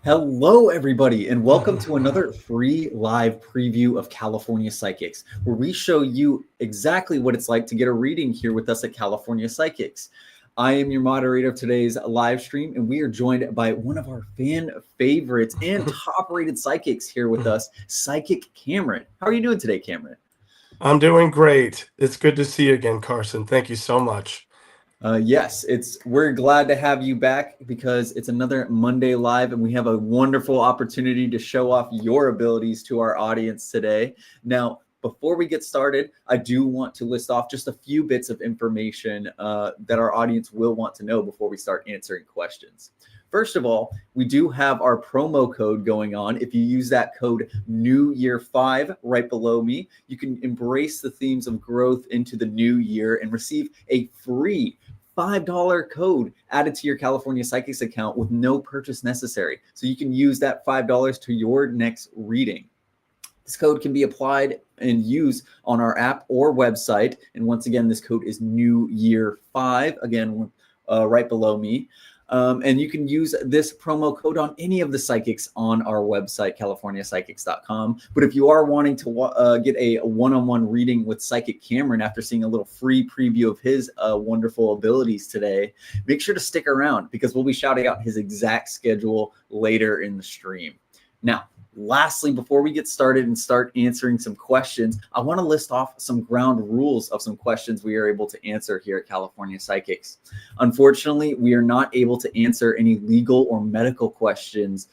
Hello, everybody, and welcome to another free live preview of California Psychics, where we show you exactly what it's like to get a reading here with us at California Psychics. I am your moderator of today's live stream, and we are joined by one of our fan favorites and top-rated psychics here with us, Psychic Cameron. How are you doing today, Cameron? I'm doing great. It's good to see you again, Carson. Thank you so much. Yes, we're glad to have you back because it's another Monday Live and we have a wonderful opportunity to show off your abilities to our audience today. Now, before we get started, I do want to list off just a few bits of information that our audience will want to know before we start answering questions. First of all, we do have our promo code going on. If you use that code New Year 5 right below me, you can embrace the themes of growth into the new year and receive a free $5 code added to your California Psychics account with no purchase necessary. So you can use that $5 to your next reading. This code can be applied and used on our app or website. And once again, this code is New Year 5, again, right below me. And you can use this promo code on any of the psychics on our website, californiapsychics.com. But if you are wanting to get a one-on-one reading with Psychic Cameron after seeing a little free preview of his wonderful abilities today, make sure to stick around because we'll be shouting out his exact schedule later in the stream. Now, Lastly, before we get started and start answering some questions, I want to list off some ground rules of some questions we are able to answer here at California Psychics. Unfortunately, we are not able to answer any legal or medical questions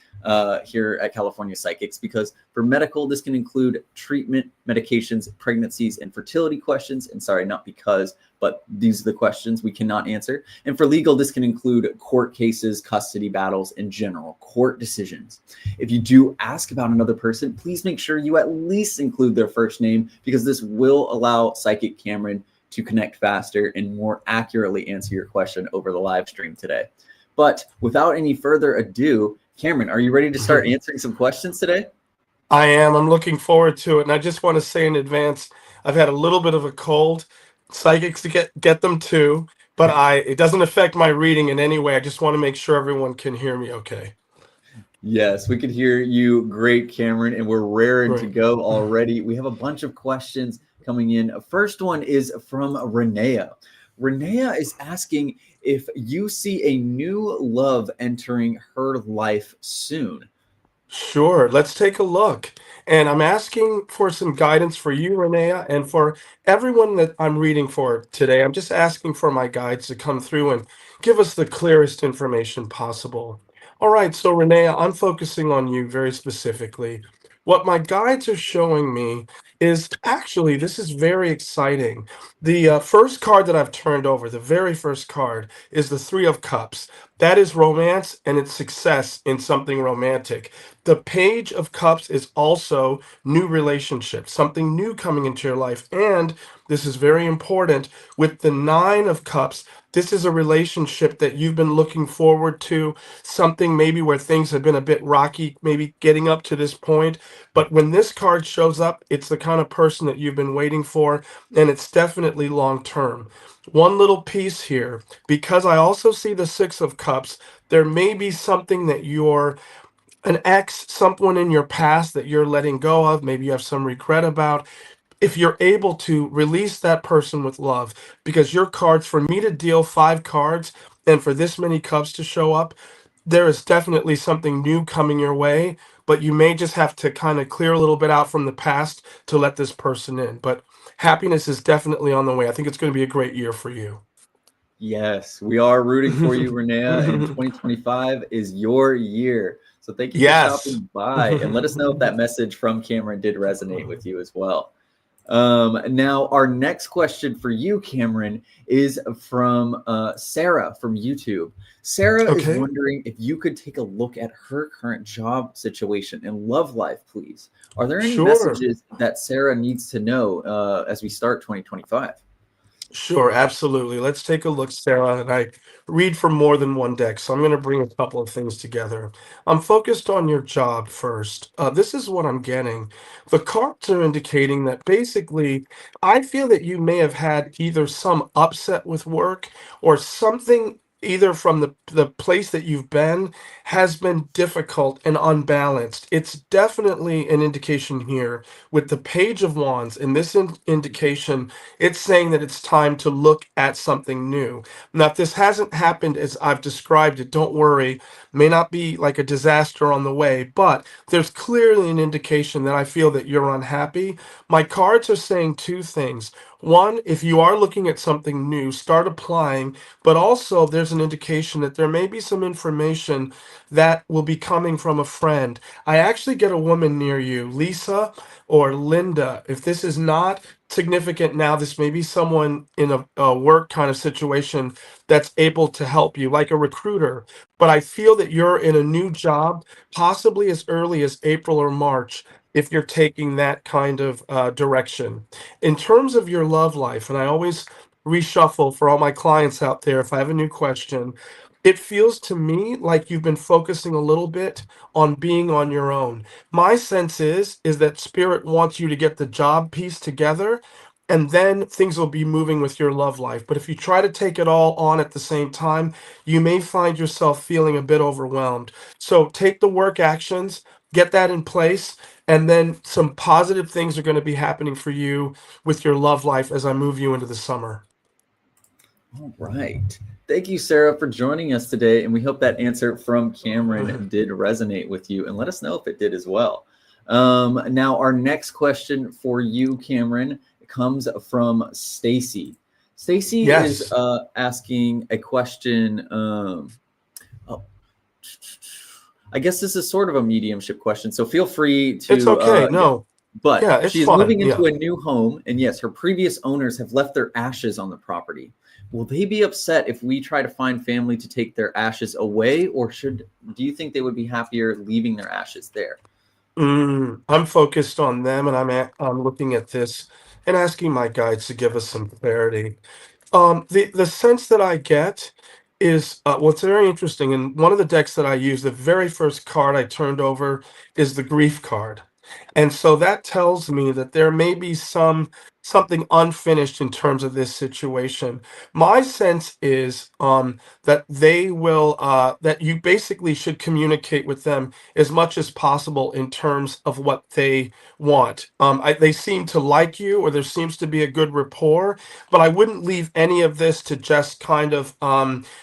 here at California Psychics, because for medical, this can include treatment, medications, pregnancies, and fertility questions. And sorry, not because, but these are the questions we cannot answer. And for legal, this can include court cases, custody battles, and general court decisions. If you do ask about another person, please make sure you at least include their first name, because this will allow Psychic Cameron to connect faster and more accurately answer your question over the live stream today. But without any further ado, Cameron, are you ready to start answering some questions today? I am. I'm looking forward to it. And I just want to say in advance, I've had a little bit of a cold. Psychics to get them too, but it doesn't affect my reading in any way. I just want to make sure everyone can hear me okay. Yes, we could hear you great, Cameron, and we're raring to go already. We have a bunch of questions coming in. First one is from Renea. Renea is asking if you see a new love entering her life soon. Sure, let's take a look. And I'm asking for some guidance for you, Renea, and for everyone that I'm reading for today. I'm just asking for my guides to come through and give us the clearest information possible. All right, so Renea, I'm focusing on you very specifically. What my guides are showing me is actually, this is very exciting. The first card that I've turned over, the very first card, is the Three of Cups. That is romance and it's success in something romantic. The Page of Cups is also new relationships, something new coming into your life. And this is very important with the Nine of Cups. This is a relationship that you've been looking forward to, something maybe where things have been a bit rocky, maybe getting up to this point. But when this card shows up, it's the kind of person that you've been waiting for, and it's definitely long term. One little piece here, because I also see the Six of Cups, there may be something that you're an ex, someone in your past that you're letting go of, maybe you have some regret about. If you're able to release that person with love, because your cards, for me to deal 5 cards and for this many cups to show up, there is definitely something new coming your way, but you may just have to kind of clear a little bit out from the past to let this person in. But happiness is definitely on the way. I think it's going to be a great year for you. Yes, we are rooting for you, Renea, and 2025 is your year. So thank you for Yes. stopping by, and let us know if that message from Cameron did resonate with you as well. Now, our next question for you, Cameron, is from Sarah from YouTube. Sarah is Okay. wondering if you could take a look at her current job situation and love life, please. Are there any Sure. messages that Sarah needs to know as we start 2025? Sure, absolutely. Let's take a look, Sarah. And I read from more than one deck, so I'm going to bring a couple of things together. I'm focused on your job first. This is what I'm getting. The cards are indicating that basically, I feel that you may have had either some upset with work or something. Either from the place that you've been has been difficult and unbalanced. It's definitely an indication here with the Page of Wands. In this indication, it's saying that it's time to look at something new. Now, if this hasn't happened as I've described it, don't worry. May not be like a disaster on the way, but there's clearly an indication that I feel that you're unhappy. My cards are saying 2 things. One, if you are looking at something new, start applying, but also there's an indication that there may be some information that will be coming from a friend. I actually get a woman near you, Lisa or Linda. If this is not significant now, this may be someone in a work kind of situation that's able to help you, like a recruiter. But I feel that you're in a new job, possibly as early as April or March, if you're taking that kind of direction. In terms of your love life, and I always reshuffle for all my clients out there if I have a new question, it feels to me like you've been focusing a little bit on being on your own. My sense is that spirit wants you to get the job piece together, and then things will be moving with your love life. But if you try to take it all on at the same time, you may find yourself feeling a bit overwhelmed. So take the work actions, get that in place, and then some positive things are going to be happening for you with your love life as I move you into the summer. All right. Thank you, Sarah, for joining us today. And we hope that answer from Cameron did resonate with you. And let us know if it did as well. Now, our next question for you, Cameron, comes from Stacy. Stacy is Yes, asking a question. Oh, I guess this is sort of a mediumship question, so feel free it's to, okay. yeah. No, But yeah, it's she is fine. moving into Yeah. a new home, and yes, her previous owners have left their ashes on the property. Will they be upset if we try to find family to take their ashes away, or do you think they would be happier leaving their ashes there? I'm focused on them, and I'm looking at this and asking my guides to give us some clarity. The sense that I get is what's very interesting. And one of the decks that I use, the very first card I turned over is the grief card, and so that tells me that there may be something unfinished in terms of this situation. My sense is that they will that you basically should communicate with them as much as possible in terms of what they want. They seem to like you, or there seems to be a good rapport, but I wouldn't leave any of this to just kind of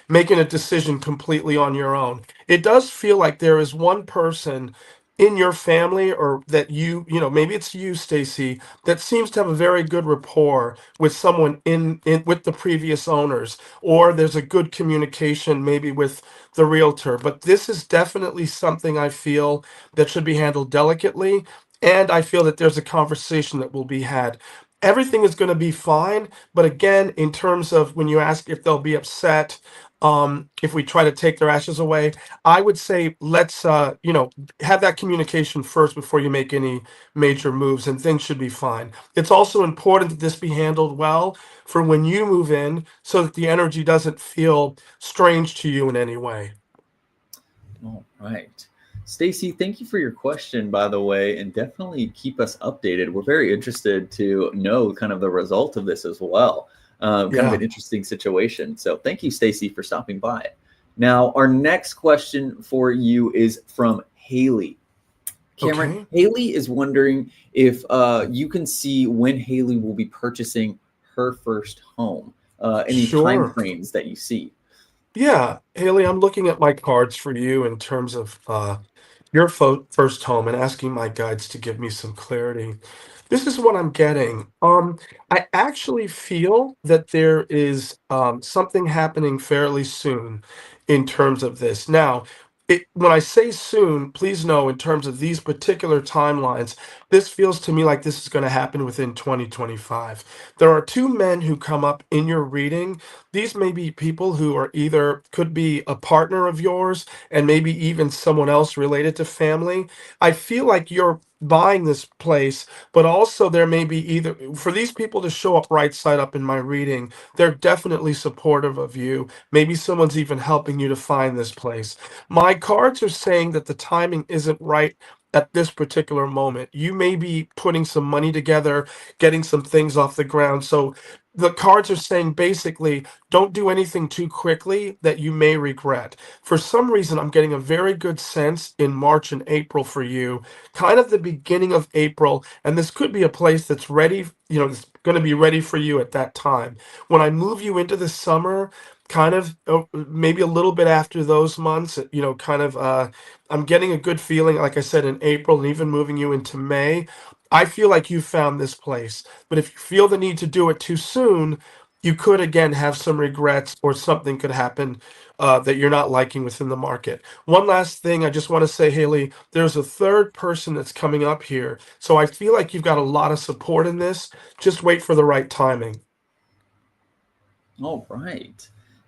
making a decision completely on your own. It does feel like there is one person in your family, or that maybe it's you, Stacy, that seems to have a very good rapport with someone in with the previous owners, or there's a good communication maybe with the realtor. But this is definitely something I feel that should be handled delicately, and I feel that there's a conversation that will be had. Everything is going to be fine, but again, in terms of when you ask if they'll be upset, if we try to take their ashes away, I would say let's have that communication first before you make any major moves, and things should be fine. It's also important that this be handled well for when you move in, so that the energy doesn't feel strange to you in any way. All right. Stacy, thank you for your question, by the way, and definitely keep us updated. We're very interested to know kind of the result of this as well. Kind of Yeah. an interesting situation. So thank you, Stacy, for stopping by. Now, our next question for you is from Haley. Cameron, Okay. Haley is wondering if you can see when Haley will be purchasing her first home. Any time Sure. frames that you see? Yeah, Haley, I'm looking at my cards for you in terms of your first home, and asking my guides to give me some clarity. This is what I'm getting. I actually feel that there is something happening fairly soon in terms of this. Now, when I say soon, please know in terms of these particular timelines, this feels to me like this is going to happen within 2025. There are two men who come up in your reading. These may be people who are either could be a partner of yours, and maybe even someone else related to family. I feel like you're buying this place, but also there may be either for these people to show up right side up in my reading, they're definitely supportive of you. Maybe someone's even helping you to find this place. My cards are saying that the timing isn't right at this particular moment. You may be putting some money together, getting some things off the ground. So the cards are saying basically don't do anything too quickly that you may regret. For some reason, I'm getting a very good sense in March and April for you, kind of the beginning of April, and this could be a place that's ready, it's going to be ready for you at that time. When I move you into the summer, kind of maybe a little bit after those months, I'm getting a good feeling, like I said, in April, and even moving you into May. I feel like you found this place. But if you feel the need to do it too soon, you could again have some regrets, or something could happen that you're not liking within the market. One last thing I just want to say, Haley, there's a third person that's coming up here. So I feel like you've got a lot of support in this. Just wait for the right timing. All right.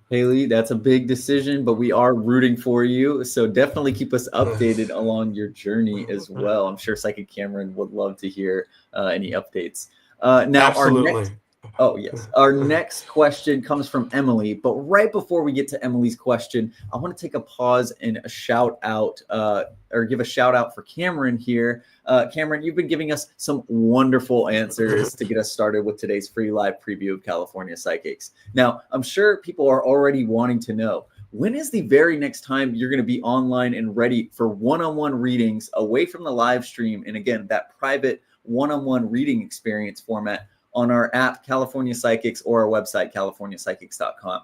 Haley, that's a big decision, but we are rooting for you. So definitely keep us updated along your journey as well. I'm sure Psychic Cameron would love to hear any updates. Now, our next Absolutely. Oh, yes. Our next question comes from Emily. But right before we get to Emily's question, I want to take a pause and a shout out or give a shout out for Cameron here. Cameron, you've been giving us some wonderful answers to get us started with today's free live preview of California Psychics. Now, I'm sure people are already wanting to know, when is the very next time you're going to be online and ready for one-on-one readings away from the live stream? And again, that private one-on-one reading experience format on our app, California Psychics, or our website, californiapsychics.com.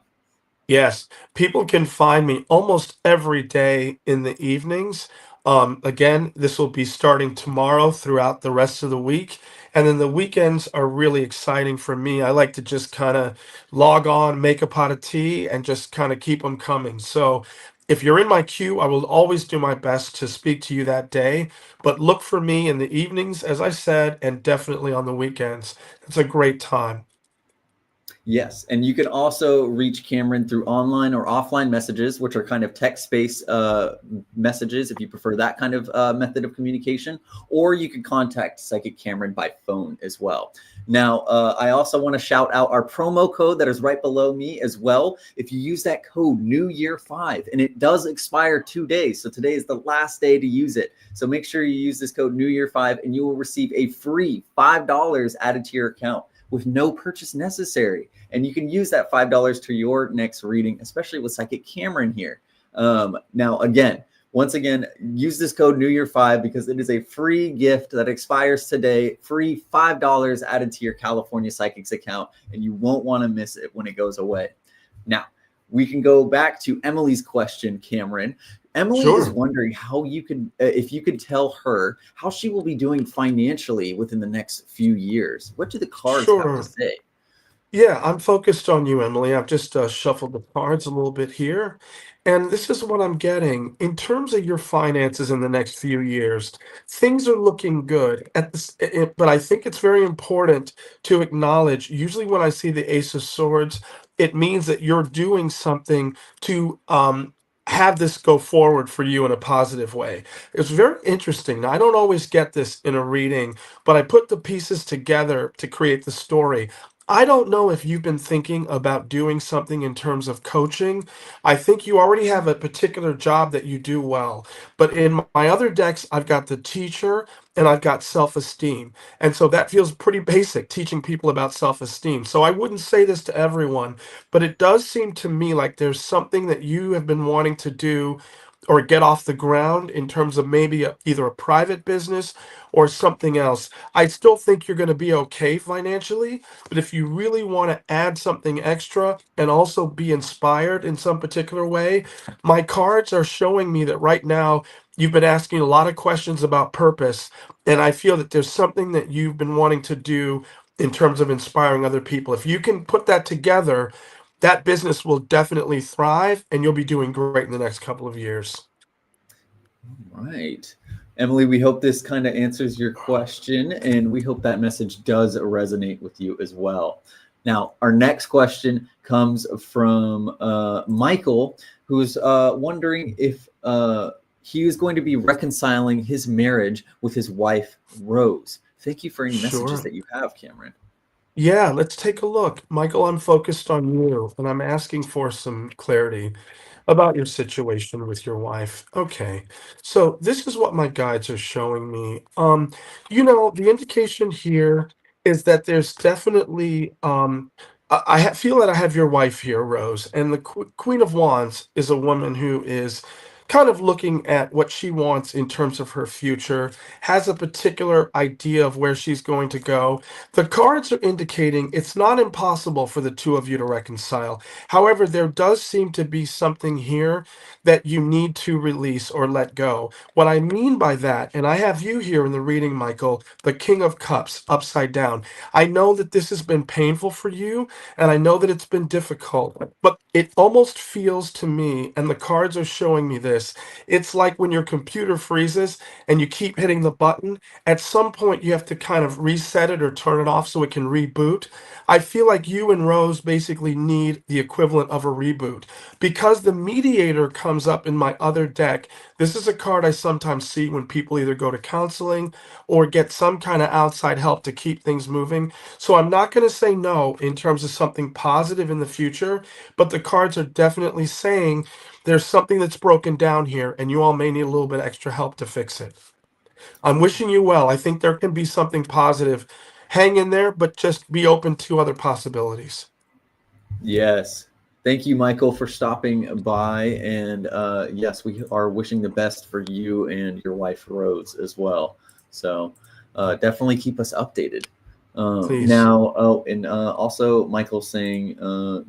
Yes, people can find me almost every day in the evenings. Again, this will be starting tomorrow throughout the rest of the week. And then the weekends are really exciting for me. I like to just kind of log on, make a pot of tea, and just kind of keep them coming. So if you're in my queue, I will always do my best to speak to you that day. But look for me in the evenings, as I said, and definitely on the weekends. It's a great time. Yes, and you can also reach Cameron through online or offline messages, which are kind of text-based messages if you prefer that kind of method of communication, or you can contact Psychic Cameron by phone as well. Now, I also want to shout out our promo code that is right below me as well. If you use that code New Year 5, and it does expire 2 days, so today is the last day to use it. So make sure you use this code New Year 5, and you will receive a free $5 added to your account with no purchase necessary. And you can use that $5 to your next reading, especially with Psychic Cameron here. Now, once again, use this code New Year 5 because it is a free gift that expires today. Free $5 added to your California Psychics account, and you won't want to miss it when it goes away. Now, we can go back to Emily's question, Cameron. Emily is Sure. wondering how you could, if you could tell her how she will be doing financially within the next few years. What do the cards have to Sure. say? Yeah, I'm focused on you, Emily. I've just shuffled the cards a little bit here. And this is what I'm getting. In terms of your finances in the next few years, things are looking good. But I think it's very important to acknowledge, usually when I see the Ace of Swords, it means that you're doing something to have this go forward for you in a positive way. It's very interesting. Now, I don't always get this in a reading, but I put the pieces together to create the story. I don't know if you've been thinking about doing something in terms of coaching. I think you already have a particular job that you do well. But in my other decks, I've got the teacher and I've got self esteem. And so that feels pretty basic, teaching people about self esteem. So I wouldn't say this to everyone, but it does seem to me like there's something that you have been wanting to do or get off the ground in terms of maybe either a private business or something else. I still think you're going to be okay financially, but if you really want to add something extra and also be inspired in some particular way, my cards are showing me that right now you've been asking a lot of questions about purpose. And I feel that there's something that you've been wanting to do in terms of inspiring other people. If you can put that together, that business will definitely thrive and you'll be doing great in the next couple of years. Right. Emily, we hope this kind of answers your question, and we hope that message does resonate with you as well. Now, our next question comes from Michael, who's wondering if he is going to be reconciling his marriage with his wife, Rose. Thank you for any messages Sure. that you have, Cameron. Yeah, let's take a look. Michael, I'm focused on you and I'm asking for some clarity about your situation with your wife. Okay. So this is what my guides are showing me. The indication here is that there's definitely feel that I have your wife here, Rose, and the Queen of Wands is a woman who is kind of looking at what she wants in terms of her future, has a particular idea of where she's going to go. The cards are indicating it's not impossible for the two of you to reconcile. However, there does seem to be something here that you need to release or let go. What I mean by that, and I have you here in the reading, Michael, the King of Cups upside down. I know that this has been painful for you, and I know that it's been difficult, but it almost feels to me, and the cards are showing me this, it's like when your computer freezes and you keep hitting the button, at some point you have to kind of reset it or turn it off so it can reboot. I feel like you and Rose basically need the equivalent of a reboot. Because the mediator comes up in my other deck, this is a card I sometimes see when people either go to counseling or get some kind of outside help to keep things moving. So I'm not going to say no in terms of something positive in the future, but the cards are definitely saying there's something that's broken down here and you all may need a little bit extra help to fix it. I'm wishing you well. I think there can be something positive. Hang in there, but just be open to other possibilities. Yes. Thank you, Michael, for stopping by. And yes, we are wishing the best for you and your wife, Rose, as well. So definitely keep us updated. Please. Now, oh, and also Michael saying,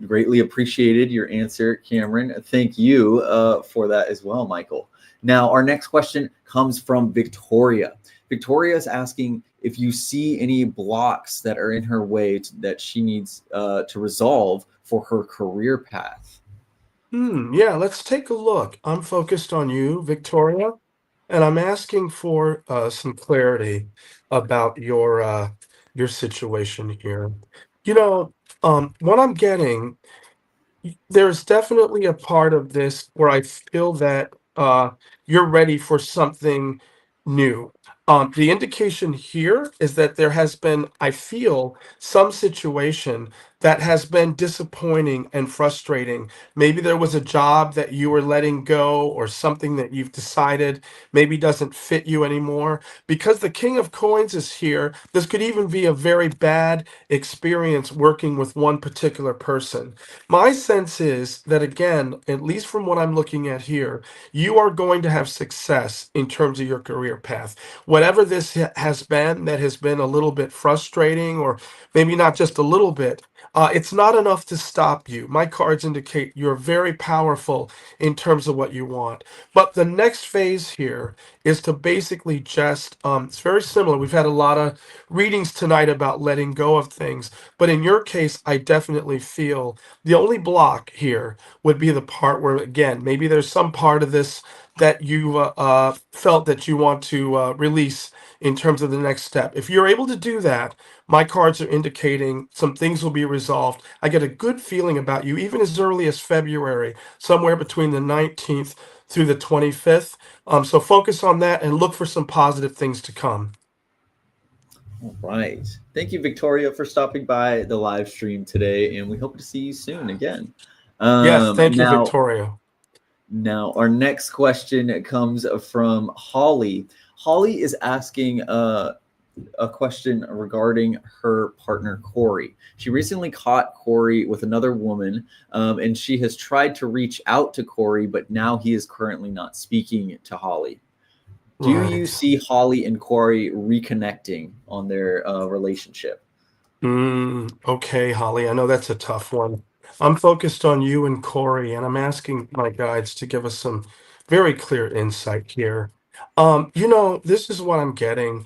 greatly appreciated your answer, Cameron. Thank you for that as well, Michael. Now, our next question comes from Victoria. Victoria is asking if you see any blocks that are in her way that she needs to resolve for her career path. Yeah, let's take a look. I'm focused on you, Victoria, and I'm asking for some clarity about your situation here. You know, what I'm getting, there's definitely a part of this where I feel that you're ready for something new. The indication here is that there has been, I feel, some situation that has been disappointing and frustrating. Maybe there was a job that you were letting go, or something that you've decided maybe doesn't fit you anymore. Because the King of Coins is here, this could even be a very bad experience working with one particular person. My sense is that, again, at least from what I'm looking at here, you are going to have success in terms of your career path. Whatever this has been that has been a little bit frustrating, or maybe not just a little bit, it's not enough to stop you. My cards indicate you're very powerful in terms of what you want. But the next phase here is to basically just, it's very similar. We've had a lot of readings tonight about letting go of things. But in your case, I definitely feel the only block here would be the part where, again, maybe there's some part of this that you felt that you want to release in terms of the next step. If you're able to do that, my cards are indicating some things will be resolved. I get a good feeling about you, even as early as February, somewhere between the 19th through the 25th. So focus on that and look for some positive things to come. All right. Thank you, Victoria, for stopping by the live stream today, and we hope to see you soon again. Yes, thank you, Now, Victoria. our next question comes from Holly. Holly is asking a question regarding her partner, Corey. She recently caught Corey with another woman, and she has tried to reach out to Corey, but now he is currently not speaking to Holly. Do you Right. see Holly and Corey reconnecting on their relationship? Okay, Holly, I know that's a tough one. I'm focused on you and Corey, and I'm asking my guides to give us some very clear insight here. This is what I'm getting.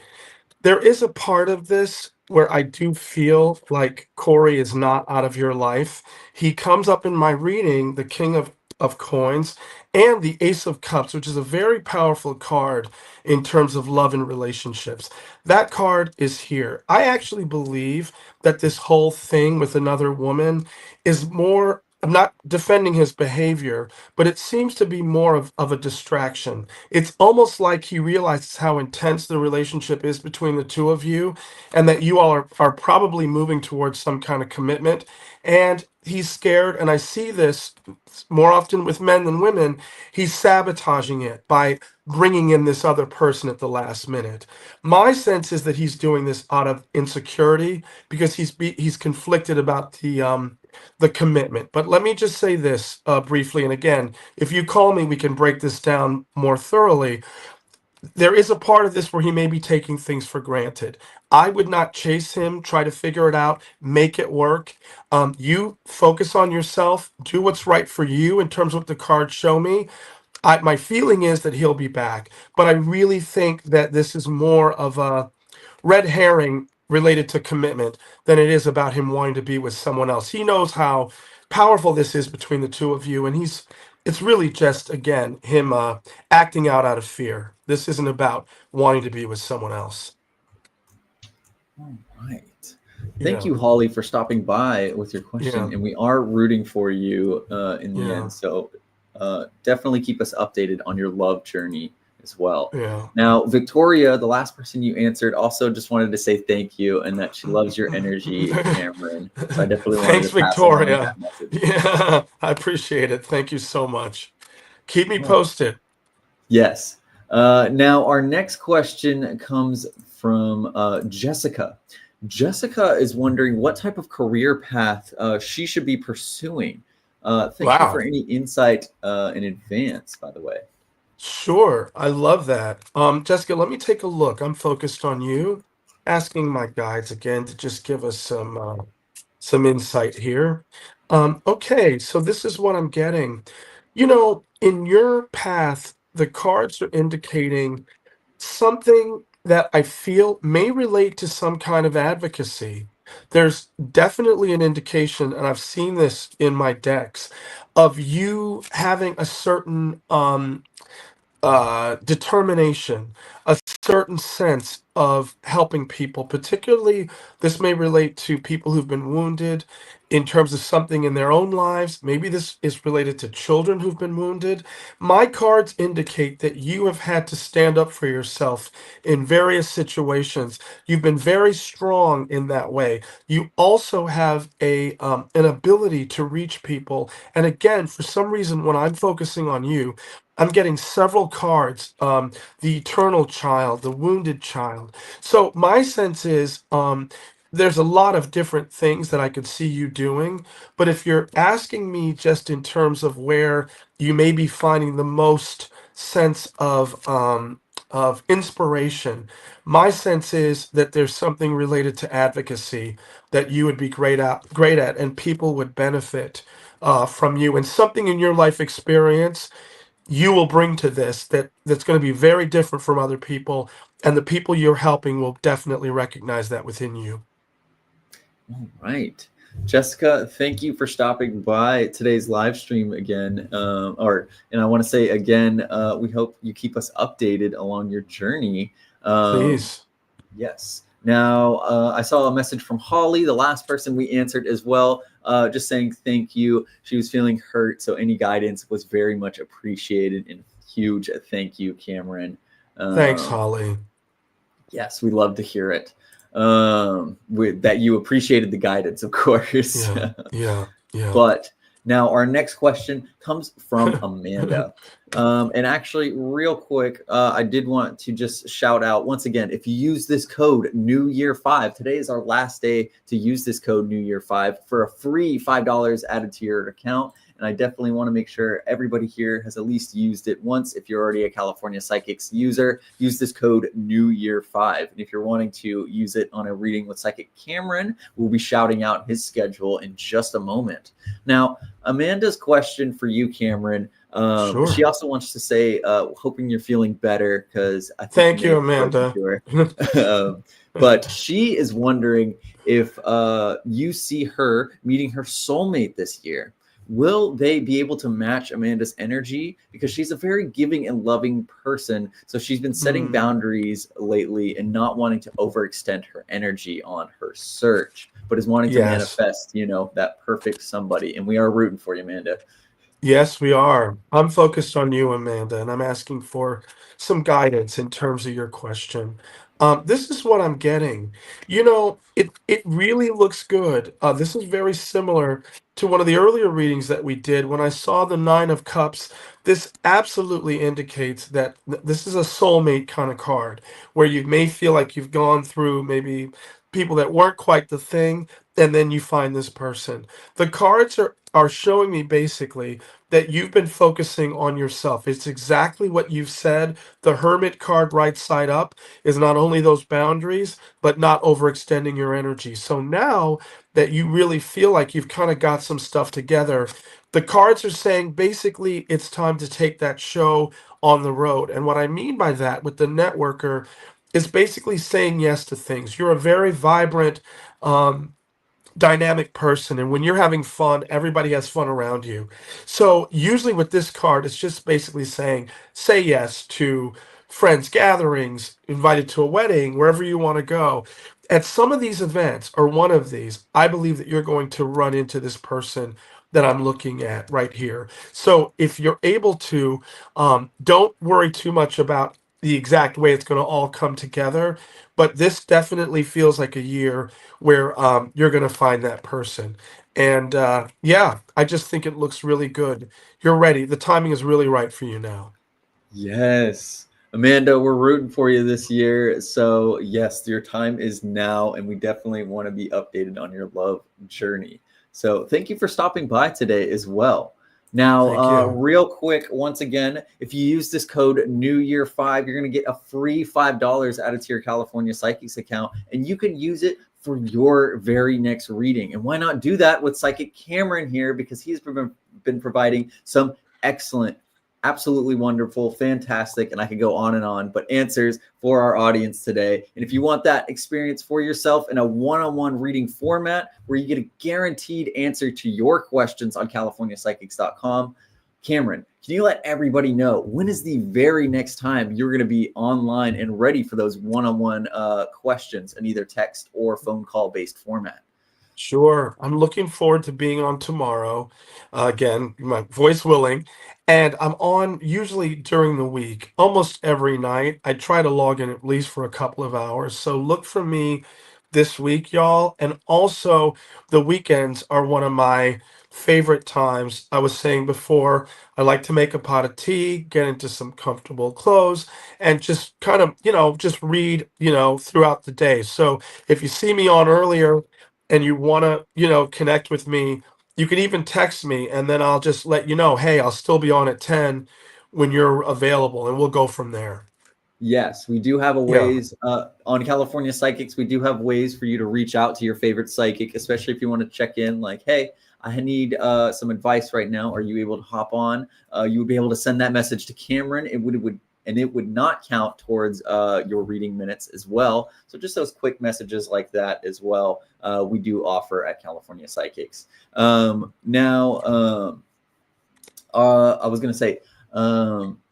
There is a part of this where I do feel like Corey is not out of your life. He comes up in my reading, the King of Coins and the Ace of Cups, which is a very powerful card in terms of love and relationships. That card is here. I actually believe that this whole thing with another woman is more. I'm not defending his behavior, but it seems to be more of a distraction. It's almost like he realizes how intense the relationship is between the two of you, and that you all are probably moving towards some kind of commitment. And he's scared, and I see this more often with men than women. He's sabotaging it by bringing in this other person at the last minute. My sense is that he's doing this out of insecurity, because he's conflicted about the commitment. But let me just say this briefly, and again, if you call me, we can break this down more thoroughly. There is a part of this where he may be taking things for granted. I would not chase him, try to figure it out, make it work. You focus on yourself, do what's right for you in terms of what the cards show me. My feeling is that he'll be back, but I really think that this is more of a red herring related to commitment than it is about him wanting to be with someone else. He knows how powerful this is between the two of you, and it's really just, again, him acting out of fear. This isn't about wanting to be with someone else. All right. Thank Yeah, you, Holly, for stopping by with your yeah, question. And we are rooting for you in the yeah, end. So definitely keep us updated on your love journey as well. yeah. Now, Victoria, the last person you answered, also just wanted to say thank you and that she loves your energy, Cameron. So I definitely wanted Thanks, to pass along Victoria. that message. Yeah, I appreciate it. Thank you so much. Keep me Oh, posted. yes. Now, our next question comes from Jessica. Jessica is wondering what type of career path she should be pursuing. Thank you for Wow. any insight in advance, by the way. Sure. I love that. Jessica, let me take a look. I'm focused on you. asking my guides again to just give us some insight here. Okay, so this is what I'm getting. In your path, the cards are indicating something that I feel may relate to some kind of advocacy. There's definitely an indication, and I've seen this in my decks, of you having a certain determination, a certain sense of helping people. Particularly, this may relate to people who've been wounded in terms of something in their own lives. Maybe this is related to children who've been wounded. My cards indicate that you have had to stand up for yourself in various situations. You've been very strong in that way. You also have an ability to reach people. And again, for some reason, when I'm focusing on you, I'm getting several cards. The eternal child, the wounded child. So my sense is there's a lot of different things that I could see you doing. But if you're asking me just in terms of where you may be finding the most sense of inspiration, my sense is that there's something related to advocacy that you would be great at, and people would benefit from you, and something in your life experience you will bring to that's going to be very different from other people, and the people you're helping will definitely recognize that within you. All right. Jessica, thank you for stopping by today's live stream again. And I want to say again, we hope you keep us updated along your journey. Please. Yes. Now, I saw a message from Holly, the last person we answered as well, just saying thank you. She was feeling hurt, so any guidance was very much appreciated. And huge thank you, Cameron. Thanks, Holly. Yes, we love to hear it. That you appreciated the guidance, of course. Yeah. But now our next question comes from Amanda. And actually, real quick, I did want to just shout out once again, if you use this code New Year 5, today is our last day to use this code New Year 5 for a free $5 added to your account. And I definitely want to make sure everybody here has at least used it once. If you're already a California Psychics user, use this code New Year 5. And if you're wanting to use it on a reading with Psychic Cameron, we'll be shouting out his schedule in just a moment. Now, Amanda's question for you, Cameron, Sure. she also wants to say, hoping you're feeling better, because I think Thank you, Amanda. But she is wondering if you see her meeting her soulmate this year. Will they be able to match Amanda's energy? Because she's a very giving and loving person. So she's been setting boundaries lately and not wanting to overextend her energy on her search, but is wanting to manifest, that perfect somebody. And we are rooting for you, Amanda. Yes, we are. I'm focused on you, Amanda, and I'm asking for some guidance in terms of your question. This is what I'm getting. It really looks good. This is very similar to one of the earlier readings that we did. When I saw the Nine of Cups, this absolutely indicates that this is a soulmate kind of card, where you may feel like you've gone through maybe people that weren't quite the thing, and then you find this person. The cards are showing me basically that you've been focusing on yourself. It's exactly what you've said. The Hermit card right side up is not only those boundaries, but not overextending your energy. So now that you really feel like you've kind of got some stuff together, the cards are saying basically it's time to take that show on the road. And what I mean by that with the networker is basically saying yes to things. You're a very vibrant, dynamic person, and when you're having fun, everybody has fun around you. So usually with this card, it's just basically saying say yes to friends gatherings, invited to a wedding, wherever you want to go. At some of these events, or one of these, I believe that you're going to run into this person that I'm looking at right here. So if you're able to, don't worry too much about the exact way it's going to all come together, but this definitely feels like a year where you're going to find that person. And yeah, I just think it looks really good. You're ready. The timing is really right for you now. Yes. Amanda, we're rooting for you this year. So yes, your time is now, and we definitely want to be updated on your love journey. So thank you for stopping by today as well. Now, Thank you. real quick, once again, if you use this code New Year 5, you're going to get a free $5 added to your California Psychics account, and you can use it for your very next reading. And why not do that with Psychic Cameron here, because he's been providing some excellent, absolutely wonderful, fantastic, and I could go on, but answers for our audience today. And if you want that experience for yourself in a one-on-one reading format where you get a guaranteed answer to your questions on CaliforniaPsychics.com, Cameron, can you let everybody know when is the very next time you're going to be online and ready for those one-on-one questions in either text or phone call based format? Sure. I'm looking forward to being on tomorrow. Again, my voice willing. And I'm on usually during the week, almost every night. I try to log in at least for a couple of hours. So look for me this week, y'all. And also, the weekends are one of my favorite times. I was saying before, I like to make a pot of tea, get into some comfortable clothes, and just kind of, just read, throughout the day. So if you see me on earlier, and you want to, connect with me, you can even text me and then I'll just let you know, hey, I'll still be on at 10 when you're available and we'll go from there. Yes, we do have a Yeah, ways on California Psychics. We do have ways for you to reach out to your favorite psychic, especially if you want to check in like, hey, I need some advice right now. Are you able to hop on? You would be able to send that message to Cameron. It would not count towards your reading minutes as well. So just those quick messages like that as well, we do offer at California Psychics. I was going to say,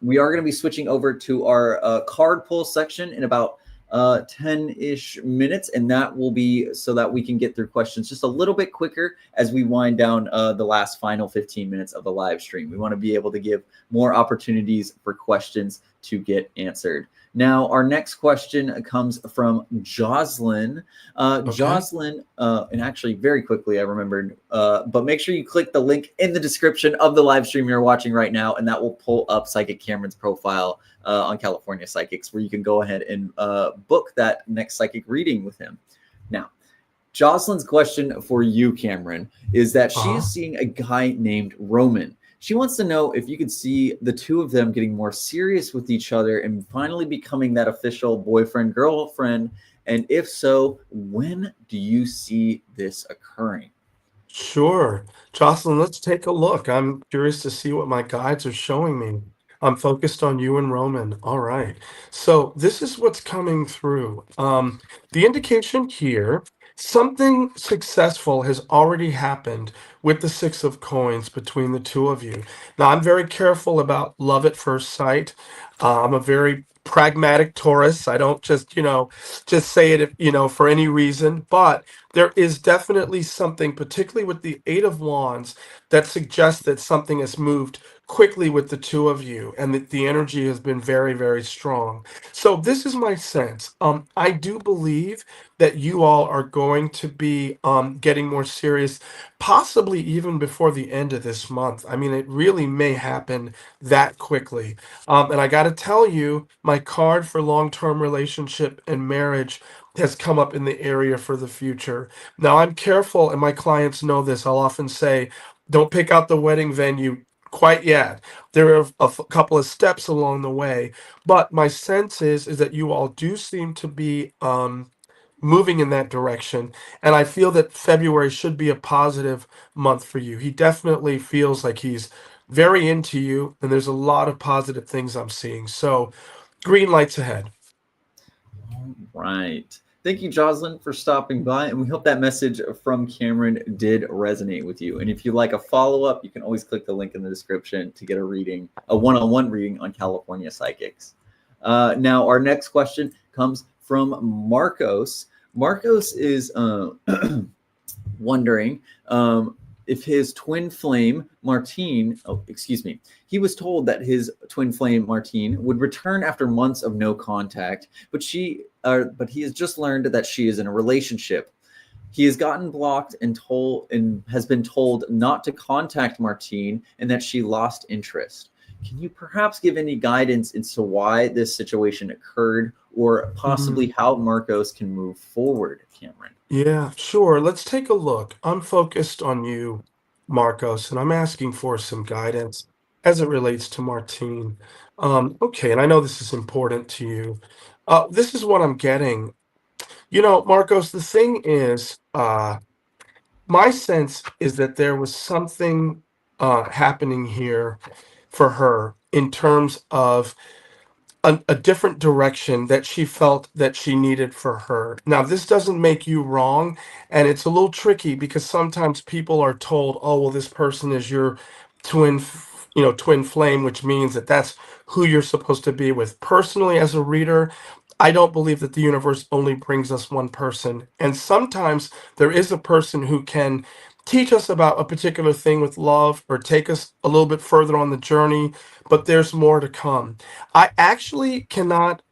we are going to be switching over to our card pull section in about 10-ish minutes, and that will be so that we can get through questions just a little bit quicker as we wind down the last final 15 minutes of the live stream. We want to be able to give more opportunities for questions to get answered. Now, our next question comes from Jocelyn. okay. Jocelyn, and actually very quickly, I remembered, but make sure you click the link in the description of the live stream you're watching right now, and that will pull up Psychic Cameron's profile on California Psychics, where you can go ahead and book that next psychic reading with him. Now, Jocelyn's question for you, Cameron, is that she Uh-huh. is seeing a guy named Roman. She wants to know if you could see the two of them getting more serious with each other and finally becoming that official boyfriend, girlfriend. And if so, when do you see this occurring? Sure. Jocelyn, let's take a look. I'm curious to see what my guides are showing me. I'm focused on you and Roman. All right. So this is what's coming through. The indication here, something successful has already happened with the Six of Coins between the two of you. Now, I'm very careful about love at first sight. I'm a very pragmatic Taurus. I don't just say it, for any reason, but there is definitely something, particularly with the Eight of Wands, that suggests that something has moved quickly with the two of you and that the energy has been very, very strong. So, this is my sense. I do believe that you all are going to be getting more serious, possibly even before the end of this month. I mean, it really may happen that quickly. And I got to tell you, my card for long term relationship and marriage has come up in the area for the future. Now, I'm careful, and my clients know this. I'll often say, don't pick out the wedding venue quite yet. There are couple of steps along the way, but my sense is that you all do seem to be moving in that direction, and I feel that February should be a positive month for you. He definitely feels like he's very into you, and there's a lot of positive things I'm seeing. So, green lights ahead. All right. Thank you, Jocelyn, for stopping by. And we hope that message from Cameron did resonate with you. And if you'd like a follow up, you can always click the link in the description to get a reading, a one on one reading on California Psychics. Now, our next question comes from Marcos. Marcos is wondering if his twin flame Martine, he was told that his twin flame Martine would return after months of no contact, but he has just learned that she is in a relationship. He has gotten blocked and has been told not to contact Martine and that she lost interest. Can you perhaps give any guidance into why this situation occurred or possibly how Marcos can move forward, Cameron? Yeah, sure. Let's take a look. I'm focused on you. Marcos, and I'm asking for some guidance as it relates to Martine. Okay, and I know this is important to you. This is what I'm getting. Marcos, the thing is, my sense is that there was something happening here for her in terms of a different direction that she felt that she needed for her. Now, this doesn't make you wrong, and it's a little tricky because sometimes people are told, "Oh, well, this person is your twin flame," which means that that's who you're supposed to be with. Personally, as a reader, I don't believe that the universe only brings us one person, and sometimes there is a person who can teach us about a particular thing with love or take us a little bit further on the journey, but there's more to come. I actually cannot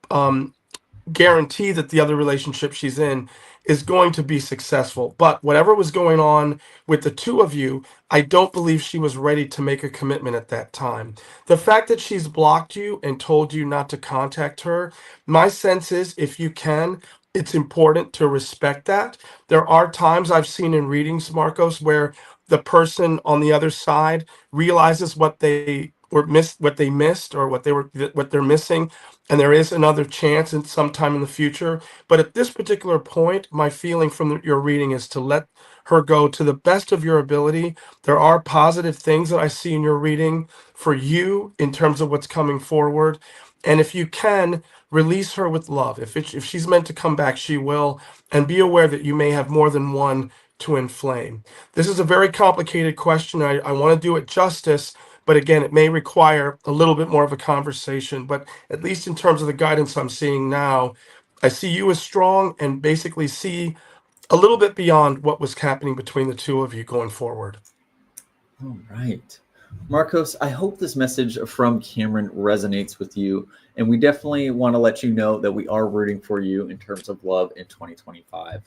guarantee that the other relationship she's in is going to be successful. But whatever was going on with the two of you, I don't believe she was ready to make a commitment at that time. The fact that she's blocked you and told you not to contact her, my sense is if you can, it's important to respect that. There are times I've seen in readings, Marcos, where the person on the other side realizes what they missed or what they're missing, and there is another chance in sometime in the future. But at this particular point, my feeling from your reading is to let her go to the best of your ability. There are positive things that I see in your reading for you in terms of what's coming forward. And if you can, release her with love. If she's meant to come back, she will. And be aware that you may have more than one to inflame. This is a very complicated question. I want to do it justice, but again, it may require a little bit more of a conversation. But at least in terms of the guidance I'm seeing now, I see you as strong and basically see a little bit beyond what was happening between the two of you going forward. All right. Marcos, I hope this message from Cameron resonates with you. And we definitely want to let you know that we are rooting for you in terms of love in 2025.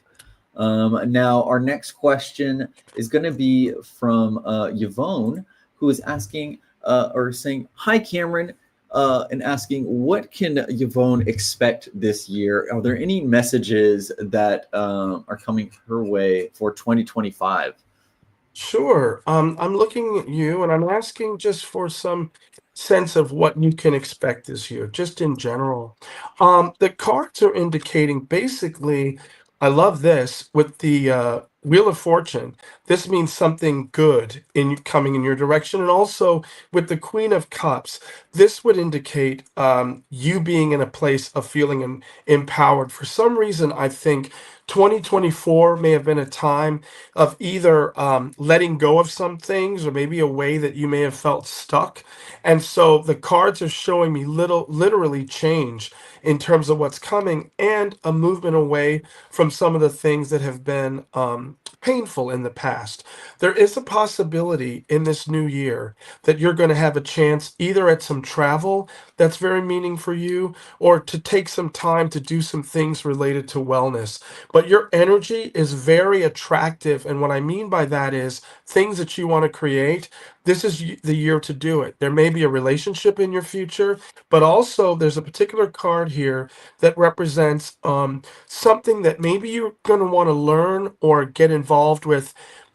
Now, our next question is going to be from Yvonne, who is asking or saying, "Hi, Cameron," and asking, "What can Yvonne expect this year? Are there any messages that are coming her way for 2025?" Sure. I'm looking at you and I'm asking just for some sense of what you can expect this year, just in general. The cards are indicating basically, I love this with the Wheel of Fortune. This means something good coming in your direction. And also with the Queen of Cups, this would indicate you being in a place of feeling empowered. For some reason, I think 2024 may have been a time of either letting go of some things or maybe a way that you may have felt stuck. And so the cards are showing me literally change in terms of what's coming and a movement away from some of the things that have been painful in the past. There is a possibility in this new year that you're going to have a chance either at some travel that's very meaning for you or to take some time to do some things related to wellness. But your energy is very attractive. And what I mean by that is things that you want to create. This is the year to do it. There may be a relationship in your future, but also there's a particular card here that represents something that maybe you're going to want to learn or get involved with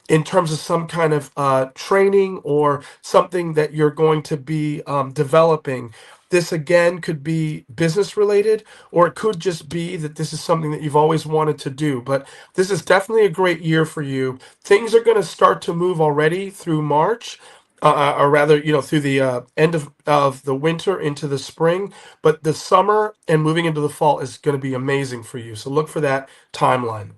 in terms of some kind of training or something that you're going to be developing. This again could be business related, or it could just be that this is something that you've always wanted to do. But this is definitely a great year for you. Things are going to start to move already through March. Or rather, through the end of the winter into the spring, but the summer and moving into the fall is going to be amazing for you. So look for that timeline.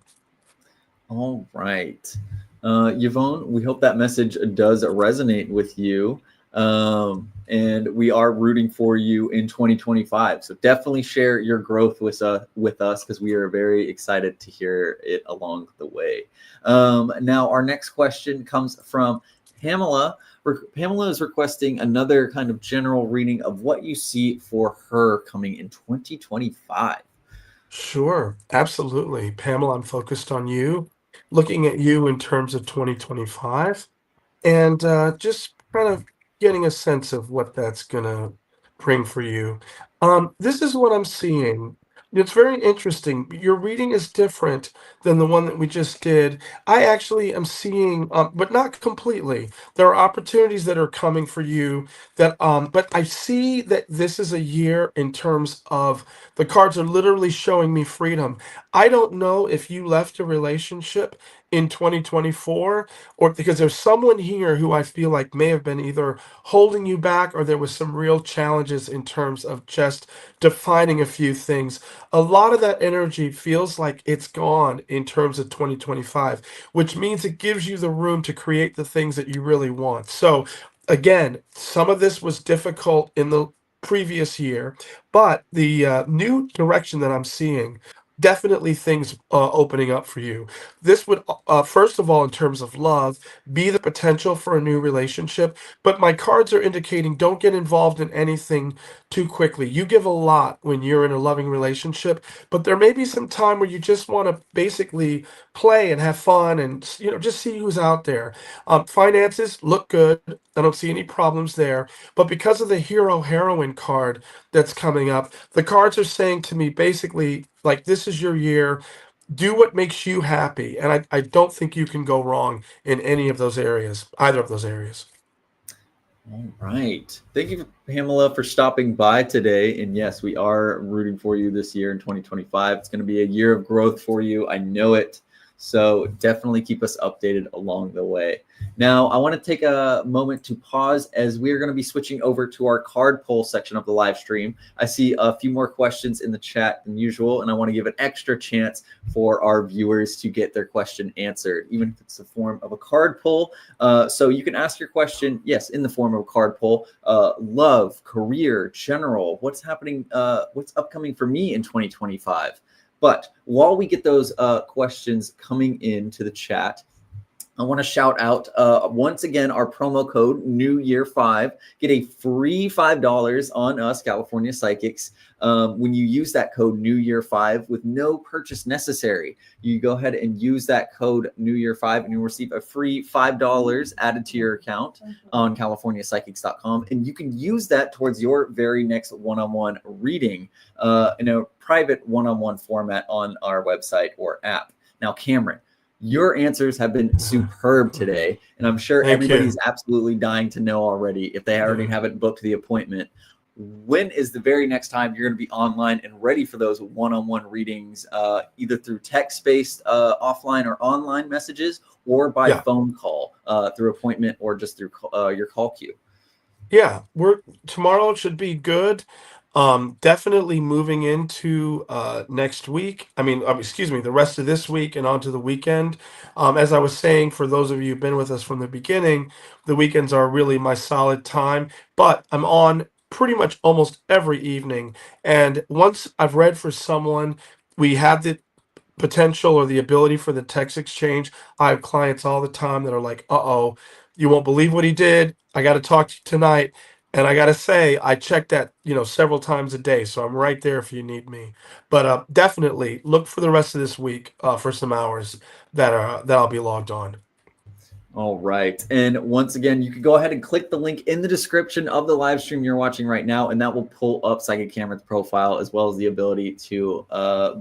All right. Yvonne, we hope that message does resonate with you. And we are rooting for you in 2025. So definitely share your growth with us because we are very excited to hear it along the way. Now, our next question comes from Pamela. Pamela is requesting another kind of general reading of what you see for her coming in 2025. Sure, absolutely. Pamela, I'm focused on you, looking at you in terms of 2025, and just kind of getting a sense of what that's going to bring for you. This is what I'm seeing. It's very interesting. Your reading is different than the one that we just did. I actually am seeing, but not completely. There are opportunities that are coming for you that, but I see that this is a year in terms of the cards are literally showing me freedom. I don't know if you left a relationship in 2024 or because there's someone here who I feel like may have been either holding you back or there was some real challenges in terms of just defining a few things. A lot of that energy feels like it's gone in terms of 2025, which means it gives you the room to create the things that you really want. So, again, some of this was difficult in the previous year, but the new direction that I'm seeing. Definitely things opening up for you. This would, first of all, in terms of love, be the potential for a new relationship. But my cards are indicating don't get involved in anything too quickly. You give a lot when you're in a loving relationship, but there may be some time where you just want to basically play and have fun and just see who's out there. Finances look good. I don't see any problems there. But because of the hero heroine card that's coming up, the cards are saying to me basically like this is your year. Do what makes you happy. And I don't think you can go wrong in any of those areas, either of those areas. All right. Thank you, Pamela, for stopping by today. And yes, we are rooting for you this year in 2025. It's going to be a year of growth for you. I know it. So definitely keep us updated along the way. Now, I want to take a moment to pause as we are going to be switching over to our card pull section of the live stream. I see a few more questions in the chat than usual, and I want to give an extra chance for our viewers to get their question answered, even if it's the form of a card pull. So you can ask your question, yes, in the form of a card pull. Love, career, general, what's happening, what's upcoming for me in 2025? But while we get those questions coming into the chat, I want to shout out once again our promo code New Year 5. Get a free $5 on us, California Psychics, when you use that code New Year 5 with no purchase necessary. You go ahead and use that code New Year 5 and you'll receive a free $5 added to your account on CaliforniaPsychics.com. And you can use that towards your very next one-on-one reading in a private one-on-one format on our website or app. Now, Cameron, your answers have been superb today, and I'm sure Thank everybody's you. absolutely dying to know already if they already haven't booked the appointment. When is the very next time you're going to be online and ready for those one-on-one readings, either through text-based offline or online messages, or by Yeah. phone call through appointment, or just through your call queue? Yeah, we're tomorrow should be good. Definitely moving into next week. I mean, excuse me, the rest of this week and onto the weekend. As I was saying, for those of you who've been with us from the beginning, the weekends are really my solid time. But I'm on pretty much almost every evening. And once I've read for someone, we have the potential or the ability for the text exchange. I have clients all the time that are like, "Uh-oh, you won't believe what he did. I got to talk to you tonight." And I got to say, I check that, several times a day, so I'm right there if you need me. But definitely look for the rest of this week for some hours that I'll be logged on. All right. And once again, you can go ahead and click the link in the description of the live stream you're watching right now, and that will pull up Psychic Cameron's profile as well as the ability to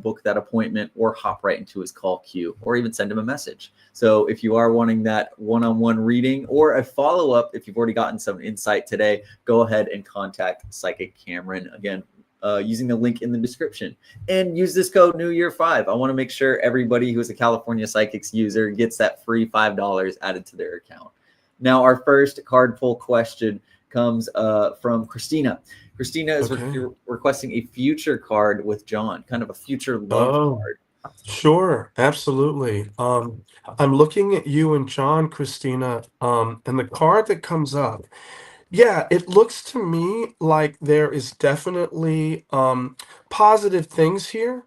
book that appointment or hop right into his call queue or even send him a message. So if you are wanting that one-on-one reading or a follow-up, if you've already gotten some insight today, go ahead and contact Psychic Cameron. Again, using the link in the description, and use this code New Year 5. I want to make sure everybody who is a California Psychics user gets that free $5 added to their account. Now, our first card pull question comes from Christina. Christina is Okay. requesting a future card with John, kind of a future love Oh, card. sure, absolutely. I'm looking at you and John, Christina, and the card that comes up. Yeah, it looks to me like there is definitely positive things here.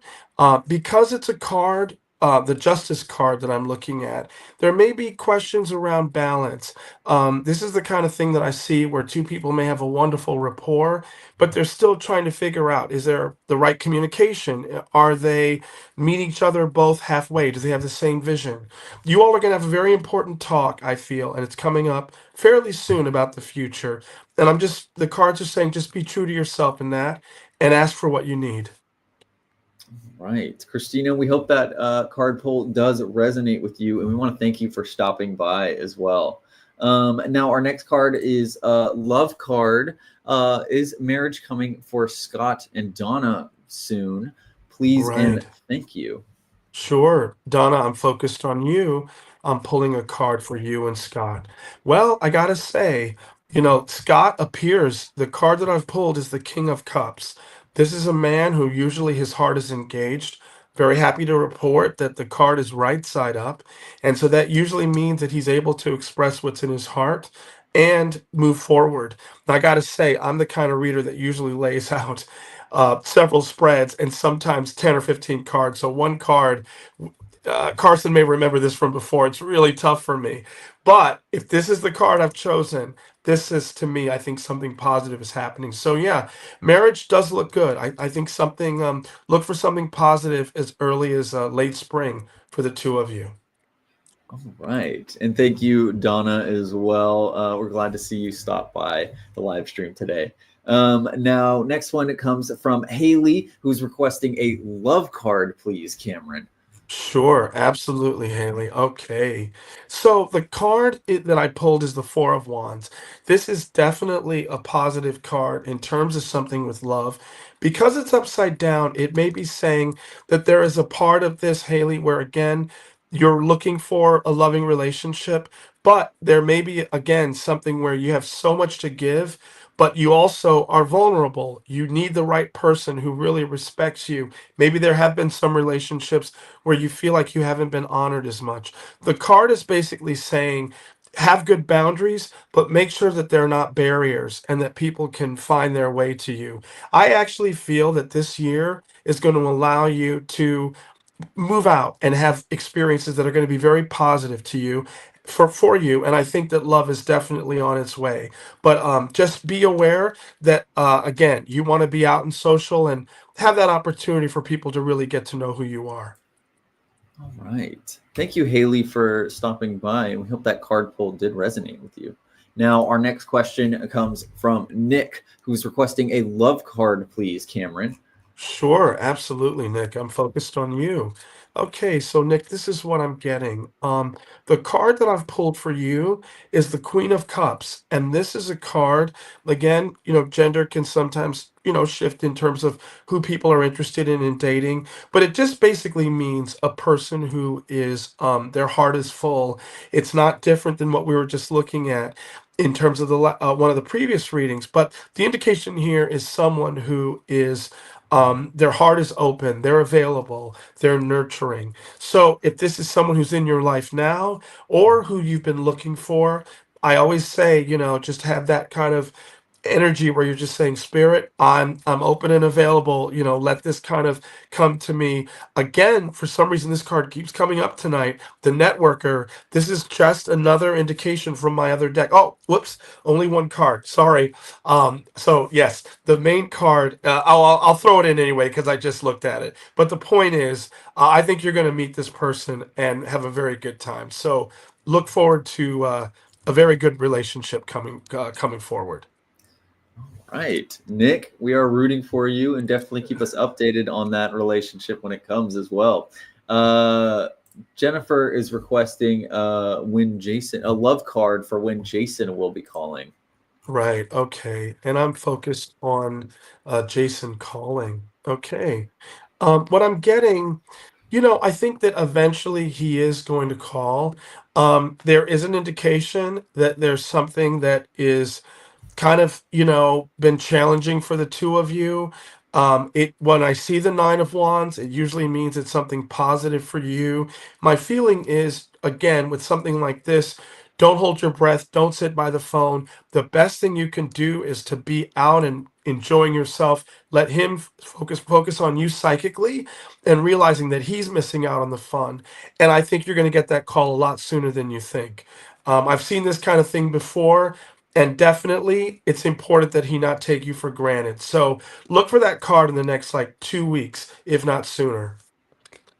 Because it's a card, the justice card that I'm looking at, there may be questions around balance. This is the kind of thing that I see where two people may have a wonderful rapport, but they're still trying to figure out, is there the right communication? Are they meet each other both halfway? Do they have the same vision? You all are going to have a very important talk, I feel, and it's coming up fairly soon about the future. And the cards are saying just be true to yourself in that and ask for what you need. Right. Christina, we hope that card pull does resonate with you, and we want to thank you for stopping by as well. Now, our next card is Love Card. Is marriage coming for Scott and Donna soon? Please and Right. thank you. Sure. Donna, I'm focused on you. I'm pulling a card for you and Scott. Well, I gotta say, Scott appears, the card that I've pulled is the King of Cups. This is a man who usually his heart is engaged. Very happy to report that the card is right side up. And so that usually means that he's able to express what's in his heart and move forward. And I gotta say, I'm the kind of reader that usually lays out several spreads and sometimes 10 or 15 cards. So one card, Carson may remember this from before. It's really tough for me. But if this is the card I've chosen, this is to me, I think something positive is happening. So yeah, marriage does look good. I think something, look for something positive as early as late spring for the two of you. All right. And thank you, Donna, as well. We're glad to see you stop by the live stream today. Now, next one it comes from Haley, who's requesting a love card, please, Cameron. Sure, absolutely, Haley. Okay. So the card that I pulled is the Four of Wands. This is definitely a positive card in terms of something with love. Because it's upside down, it may be saying that there is a part of this, Haley, where again, you're looking for a loving relationship, but there may be, again, something where you have so much to give, but you also are vulnerable. You need the right person who really respects you. Maybe there have been some relationships where you feel like you haven't been honored as much. The card is basically saying, have good boundaries, but make sure that they're not barriers and that people can find their way to you. I actually feel that this year is going to allow you to move out and have experiences that are going to be very positive to you for you, and I think that love is definitely on its way. But just be aware that again, you want to be out and social and have that opportunity for people to really get to know who you are. All right. Thank you, Haley, for stopping by. And we hope that card pull did resonate with you. Now, our next question comes from Nick, who's requesting a love card, please, Cameron. Sure, absolutely, Nick. I'm focused on you. Okay, so Nick, this is what I'm getting. The card that I've pulled for you is the Queen of Cups, and this is a card, again, gender can sometimes, shift in terms of who people are interested in dating, but it just basically means a person who is, their heart is full. It's not different than what we were just looking at in terms of one of the previous readings, but the indication here is someone who is their heart is open, they're available, they're nurturing. So if this is someone who's in your life now or who you've been looking for, I always say, just have that kind of energy where you're just saying, Spirit, I'm open and available, let this kind of come to me. Again, for some reason this card keeps coming up tonight, the networker. This is just another indication from my other deck. Oh, whoops, only one card, sorry. So yes, the main card, I'll throw it in anyway because I just looked at it, but the point is, I think you're going to meet this person and have a very good time. So look forward to a very good relationship coming forward. Right. Nick, we are rooting for you and definitely keep us updated on that relationship when it comes as well. Uh, Jennifer is requesting when Jason, a love card for when Jason will be calling. Right. Okay. And I'm focused on Jason calling. Okay. What I'm getting, I think that eventually he is going to call. There is an indication that there's something that is kind of, been challenging for the two of you. It when I see the Nine of Wands, it usually means it's something positive for you. My feeling is, again, with something like this, don't hold your breath, don't sit by the phone. The best thing you can do is to be out and enjoying yourself. Let him focus on you psychically and realizing that he's missing out on the fun. And I think you're going to get that call a lot sooner than you think. I've seen this kind of thing before. And definitely, it's important that he not take you for granted. So look for that card in the next like 2 weeks, if not sooner.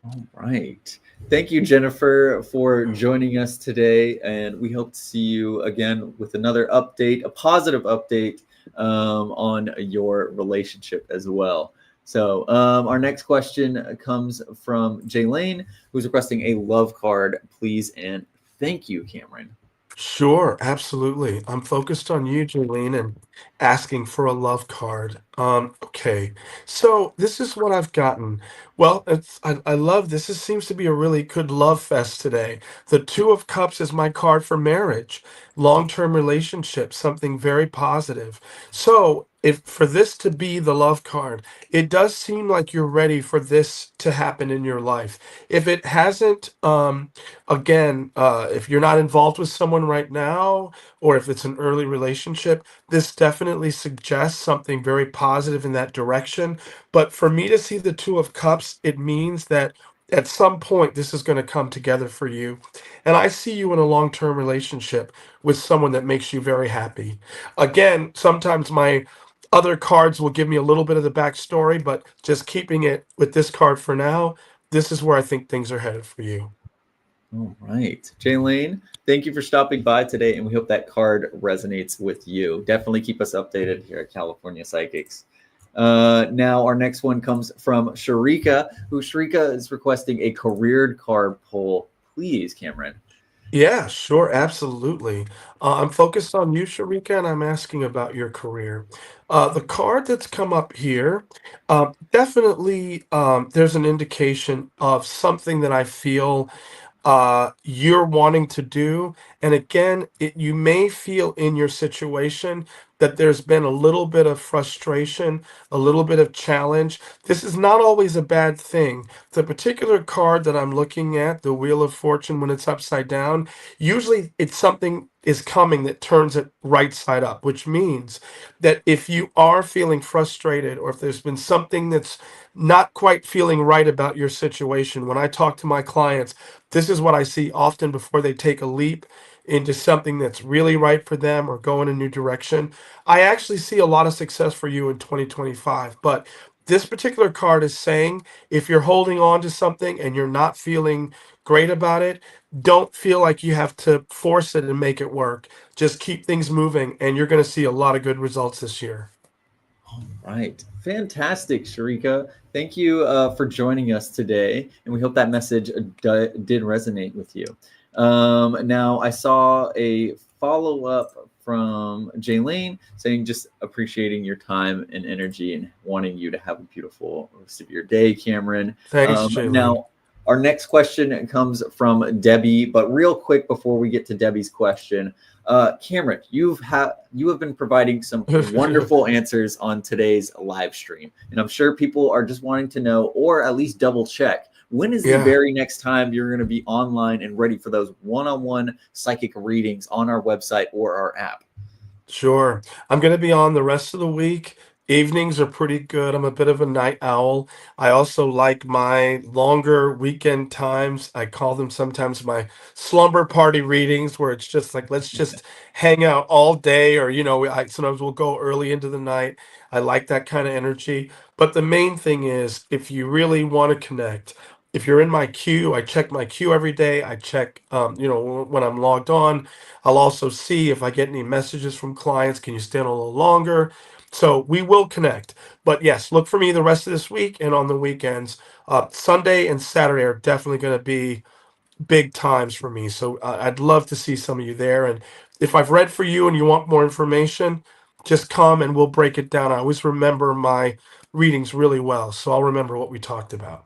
All right. Thank you, Jennifer, for joining us today. And we hope to see you again with another update, a positive update on your relationship as well. So our next question comes from Jaylane, who's requesting a love card, please, and thank you, Cameron. Sure, absolutely. I'm focused on you, Julene, and asking for a love card. Okay. So this is what I've gotten. Well, I love this. This seems to be a really good love fest today. The Two of Cups is my card for marriage, long-term relationship, something very positive. So if for this to be the love card, it does seem like you're ready for this to happen in your life. If it hasn't, again, if you're not involved with someone right now, or if it's an early relationship, this definitely suggests something very positive in that direction. But for me to see the Two of Cups, it means that at some point this is going to come together for you. And I see you in a long term relationship with someone that makes you very happy. Again, sometimes my other cards will give me a little bit of the backstory, but just keeping it with this card for now, this is where I think things are headed for you. All right. Jaylane, thank you for stopping by today, and we hope that card resonates with you. Definitely keep us updated here at California Psychics. Now, our next one comes from Sharika, who Sharika is requesting a career card pull. Please, Cameron. Yeah, sure, absolutely. I'm focused on you, Sharika, and I'm asking about your career. The card that's come up here, definitely, there's an indication of something that I feel you're wanting to do. And again, you may feel in your situation that there's been a little bit of frustration, a little bit of challenge. This is not always a bad thing. The particular card that I'm looking at, the Wheel of Fortune, when it's upside down, usually it's something is coming that turns it right side up, which means that if you are feeling frustrated or if there's been something that's not quite feeling right about your situation, when I talk to my clients, this is what I see often before they take a leap into something that's really right for them or go in a new direction. I actually see a lot of success for you in 2025. But this particular card is saying if you're holding on to something and you're not feeling great about it, don't feel like you have to force it and make it work. Just keep things moving, and you're going to see a lot of good results this year. All right. Fantastic, Sharika. Thank you for joining us today. And we hope that message did resonate with you. Now, I saw a follow up from Jaylane saying just appreciating your time and energy and wanting you to have a beautiful rest of your day, Cameron. Thanks, Jaylene. Now, our next question comes from Debbie, but real quick before we get to Debbie's question, Cameron, you have been providing some wonderful answers on today's live stream, and I'm sure people are just wanting to know, or at least double check, when is the Yeah. very next time you're going to be online and ready for those one-on-one psychic readings on our website or our app? Sure. I'm going to be on the rest of the week. Evenings are pretty good. I'm a bit of a night owl. I also like my longer weekend times. I call them sometimes my slumber party readings, where it's just like, let's just hang out all day, or, sometimes we'll go early into the night. I like that kind of energy. But the main thing is, if you really want to connect, if you're in my queue, I check my queue every day. I check, when I'm logged on. I'll also see if I get any messages from clients. Can you stay on a little longer? So we will connect. But yes, look for me the rest of this week and on the weekends. Sunday and Saturday are definitely going to be big times for me. So I'd love to see some of you there. And if I've read for you and you want more information, just come and we'll break it down. I always remember my readings really well, so I'll remember what we talked about.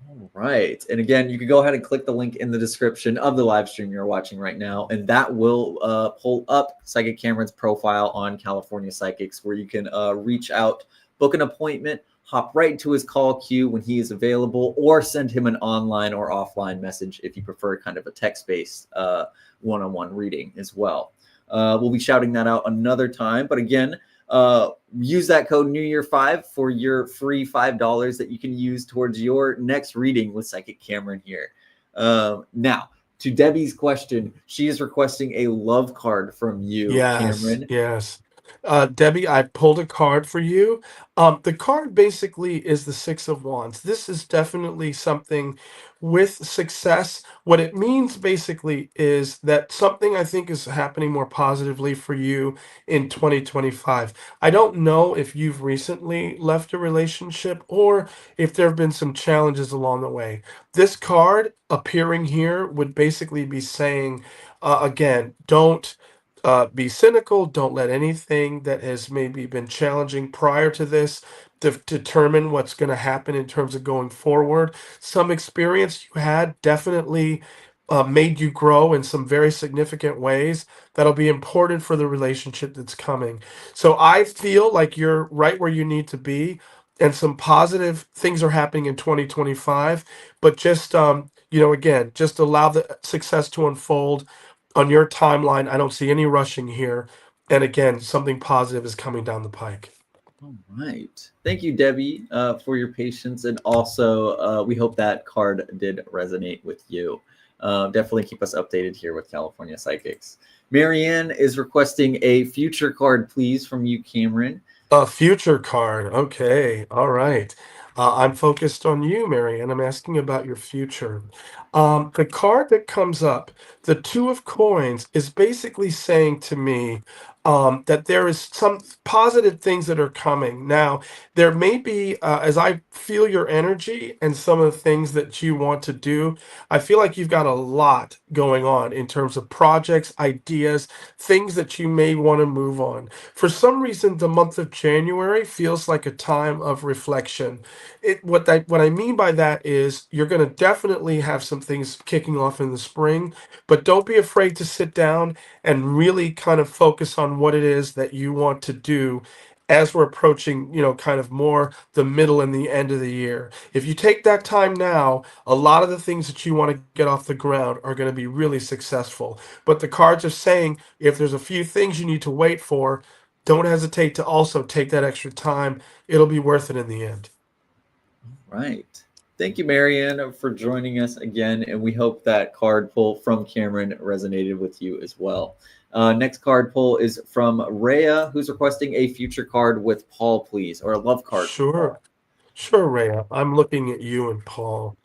All right. And again, you can go ahead and click the link in the description of the live stream you're watching right now, and that will pull up Psychic Cameron's profile on California Psychics, where you can reach out, book an appointment, hop right into his call queue when he is available, or send him an online or offline message if you prefer kind of a text-based one-on-one reading as well. We'll be shouting that out another time. But again, use that code New Year 5 for your free $5 that you can use towards your next reading with Psychic Cameron here. Now, to Debbie's question, she is requesting a love card from you, Yes, Cameron. yes. Debbie, I pulled a card for you. The card basically is the Six of Wands. This is definitely something with success. What it means basically is that something I think is happening more positively for you in 2025. I don't know if you've recently left a relationship or if there have been some challenges along the way. This card appearing here would basically be saying, again, don't be cynical. Don't let anything that has maybe been challenging prior to this determine what's going to happen in terms of going forward. Some experience you had definitely made you grow in some very significant ways that'll be important for the relationship that's coming. So I feel like you're right where you need to be. And some positive things are happening in 2025, but just again, just allow the success to unfold on your timeline. I don't see any rushing here. And again, something positive is coming down the pike. All right. Thank you, Debbie, for your patience. And also, we hope that card did resonate with you. Definitely keep us updated here with California Psychics. Marianne is requesting a future card, please, from you, Cameron. A future card. Okay. All right. I'm focused on you, Mary, and I'm asking about your future. The card that comes up, the Two of Coins, is basically saying to me that there is some positive things that are coming. Now, there may be, as I feel your energy and some of the things that you want to do, I feel like you've got a lot going on in terms of projects, ideas, things that you may want to move on. For some reason, the month of January feels like a time of reflection. What I mean by that is you're going to definitely have some things kicking off in the spring, but don't be afraid to sit down and really kind of focus on what it is that you want to do as we're approaching, kind of more the middle and the end of the year. If you take that time now, a lot of the things that you want to get off the ground are going to be really successful. But the cards are saying if there's a few things you need to wait for, don't hesitate to also take that extra time. It'll be worth it in the end. Right. Thank you, Marianne, for joining us again. And we hope that card pull from Cameron resonated with you as well. Next card pull is from Rhea, who's requesting a future card with Paul, please, or a love card from Sure. Paul. Sure, Rhea. I'm looking at you and Paul.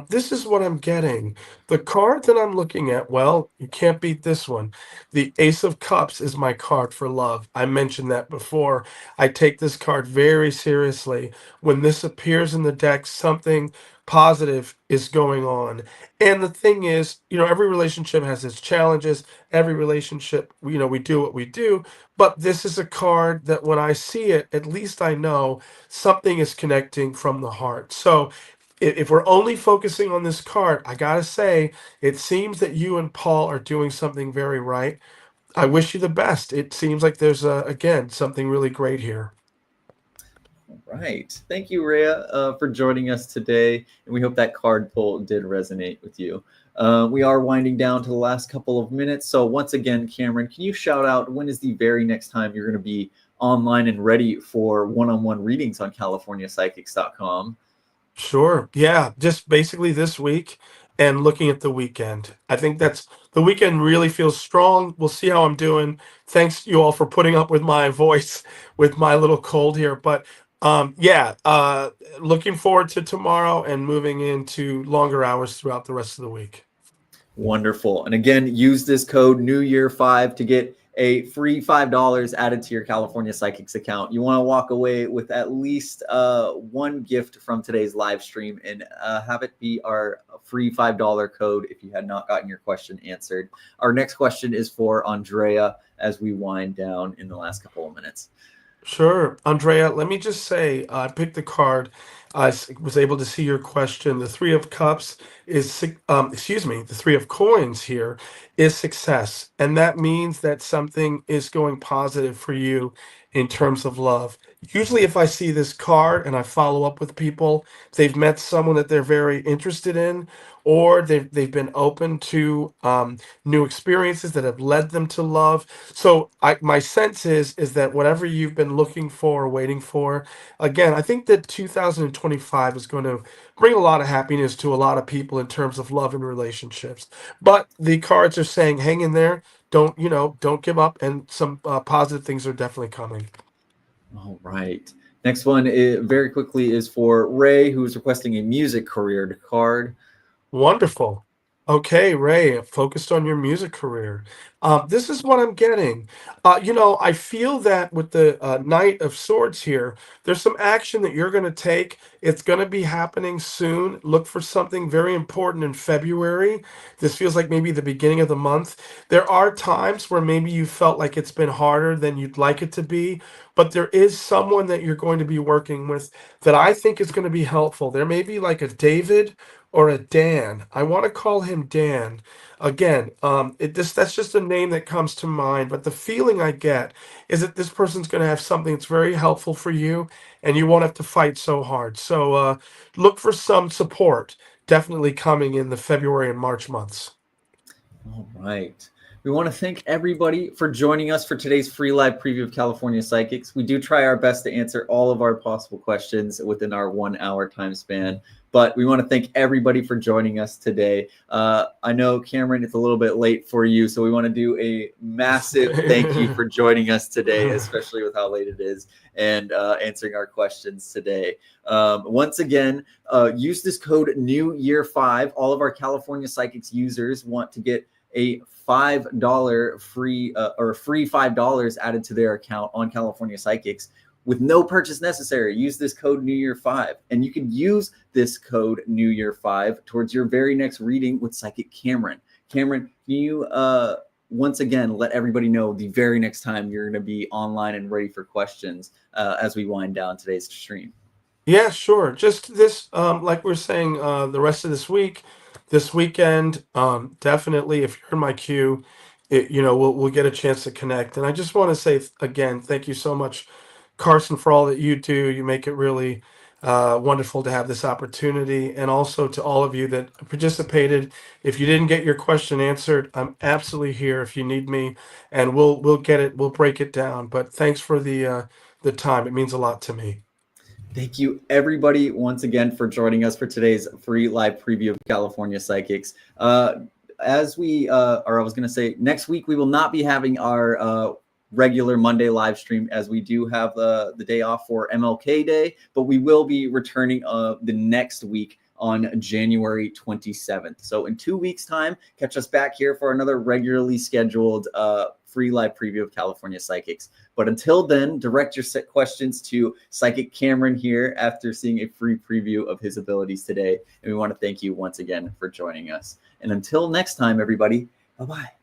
This is what I'm getting. The card that I'm looking at, well, you can't beat this one. The Ace of Cups is my card for love. I mentioned that before. I take this card very seriously. When this appears in the deck, something positive is going on. And the thing is, every relationship has its challenges. Every relationship, we do what we do. But this is a card that when I see it, at least I know something is connecting from the heart. So if we're only focusing on this card, I gotta say, it seems that you and Paul are doing something very right. I wish you the best. It seems like there's again something really great here. Right. Thank you, Rhea, for joining us today. And we hope that card pull did resonate with you. We are winding down to the last couple of minutes. So, once again, Cameron, can you shout out when is the very next time you're going to be online and ready for one on one readings on CaliforniaPsychics.com? Sure. Yeah, just basically this week and looking at the weekend. I think that's the weekend really feels strong. We'll see how I'm doing. Thanks you all for putting up with my voice with my little cold here, but yeah, looking forward to tomorrow and moving into longer hours throughout the rest of the week. Wonderful. And again, use this code New Year 5 to get a free $5 added to your California Psychics account. You want to walk away with at least one gift from today's live stream and have it be our free $5 code if you had not gotten your question answered. Our next question is for Andrea as we wind down in the last couple of minutes. Sure. Andrea, let me just say, I picked the card. Was able to see your question. The Three of Cups excuse me, the Three of Coins here is success. And that means that something is going positive for you in terms of love. Usually, if I see this card and I follow up with people, they've met someone that they're very interested in, or they've been open to new experiences that have led them to love. So my sense is that whatever you've been looking for or waiting for, again, I think that 2025 is going to bring a lot of happiness to a lot of people in terms of love and relationships. But the cards are saying, hang in there. Don't give up, and some positive things are definitely coming. All right. Next one very quickly is for Ray, who is requesting a music career card. Wonderful. Okay, Ray, focused on your music career. This is what I'm getting. I feel that with the Knight of Swords here, there's some action that you're going to take. It's going to be happening soon. Look for something very important in February. This feels like maybe the beginning of the month. There are times where maybe you felt like it's been harder than you'd like it to be, but there is someone that you're going to be working with that I think is going to be helpful. There may be like a David or a Dan. I want to call him Dan. Again, that's just a name that comes to mind, but the feeling I get is that this person's going to have something that's very helpful for you, and you won't have to fight so hard. So look for some support, definitely coming in the February and March months. All right. We want to thank everybody for joining us for today's free live preview of California Psychics. We do try our best to answer all of our possible questions within our 1 hour time span, but we want to thank everybody for joining us today. I know, Cameron, it's a little bit late for you, so we want to do a massive thank you for joining us today, especially with how late it is, and answering our questions today. Once again, use this code NEWYEAR5. All of our California Psychics users want to get a $5 free free $5 added to their account on California Psychics with no purchase necessary. Use this code NEWYEAR5, and you can use this code NEWYEAR5 towards your very next reading with Psychic Cameron. Cameron, can you once again let everybody know the very next time you're going to be online and ready for questions as we wind down today's stream? Yeah, sure. Just this, like we're saying, the rest of this week, this weekend, definitely. If you're in my queue, we'll get a chance to connect. And I just want to say again, thank you so much, Carson, for all that you do. You make it really wonderful to have this opportunity, and also to all of you that participated. If you didn't get your question answered, I'm absolutely here if you need me, and we'll get it. We'll break it down. But thanks for the time. It means a lot to me. Thank you, everybody, once again for joining us for today's free live preview of California Psychics. As we, or I was going to say, next week we will not be having our regular Monday live stream, as we do have the day off for MLK Day, but we will be returning the next week on January 27th. So in 2 weeks' time, catch us back here for another regularly scheduled free live preview of California Psychics. But until then, direct your set questions to Psychic Cameron here after seeing a free preview of his abilities today. And we want to thank you once again for joining us. And until next time, everybody, bye-bye.